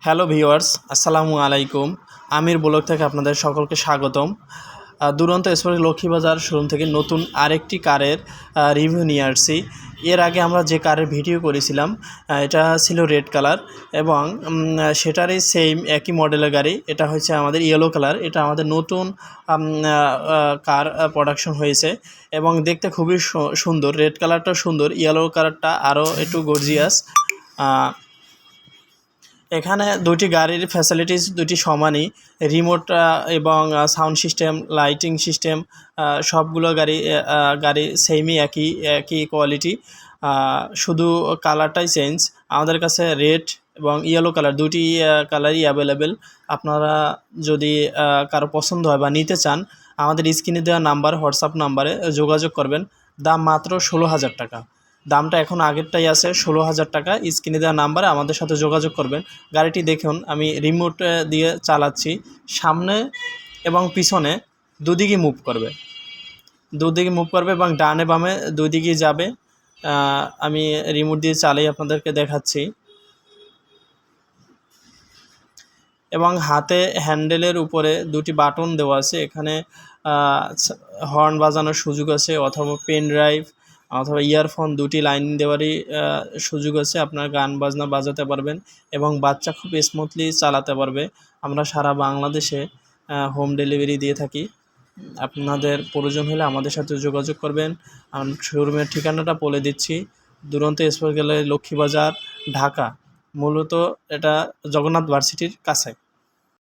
Hello viewers, আসসালামু আলাইকুম। আমির blog থেকে আপনাদের সকলকে স্বাগতম। দুরন্ত স্পোর্টস লক্ষ্মীবাজার শোরুম থেকে নতুন আরেকটি কারের রিভিউ নিয়ে আসছি। এর আগে আমরা যে কারের ভিডিও করেছিলাম এটা ছিল রেড কালার এবং সেটারই সেম একই মডেলের গাড়ি। এটা হচ্ছে আমাদের ইয়েলো কালার। এটা আমাদের নতুন কার প্রোডাকশন হয়েছে এবং দেখতে খুবই সুন্দর। রেড কালারটা সুন্দর, ইয়েলো কালারটা আরও একটু গর্জিয়াস। এখানে দুটি গাড়ির ফ্যাসিলিটিস দুটি সমানই। রিমোট এবং সাউন্ড সিস্টেম, লাইটিং সিস্টেম সবগুলো গাড়ি সেমই, একই কোয়ালিটি। শুধু কালারটাই চেঞ্জ। আমাদের কাছে রেড এবং ইয়েলো কালার দুটি কালারই অ্যাভেলেবেল। আপনারা যদি কারো পছন্দ হয় বা নিতে চান, আমাদের স্ক্রিনে দেওয়া নাম্বার, হোয়াটসঅ্যাপ নাম্বারে যোগাযোগ করবেন। দাম মাত্র 16,000 টাকা। দামটা এখন আগেরটাই আছে, 16,000 টাকা। স্ক্রিনে দেওয়া নাম্বারে আমাদের সাথে যোগাযোগ করবেন। গাড়িটি দেখুন, আমি রিমোট দিয়ে চালাচ্ছি। সামনে এবং পিছনে দুদিকে মুভ করবে, এবং ডানে বামে দুই দিকেই যাবে। আমি রিমোট দিয়ে চালাই আপনাদেরকে দেখাচ্ছি। এবং হাতে হ্যান্ডেলের উপরে দুটি বাটন দেওয়া আছে। এখানে হর্ন বাজানোর সুযোগ আছে, অথবা পেন ড্রাইভ অথবা ইয়ারফোন দুটি লাইন দেওয়ারই সুযোগ আছে। আপনার গান বাজনা বাজাতে পারবেন এবং বাচ্চা খুব স্মুথলি চালাতে পারবে। আমরা সারা বাংলাদেশে হোম ডেলিভারি দিয়ে থাকি। আপনাদের প্রয়োজন হলে আমাদের সাথে যোগাযোগ করবেন। শোরুমের ঠিকানাটা বলে দিচ্ছি। দুরন্ত স্পোর্টস গ্যালারি, লক্ষ্মীবাজার, ঢাকা। মূলত এটা জগন্নাথ ভার্সিটির কাছে।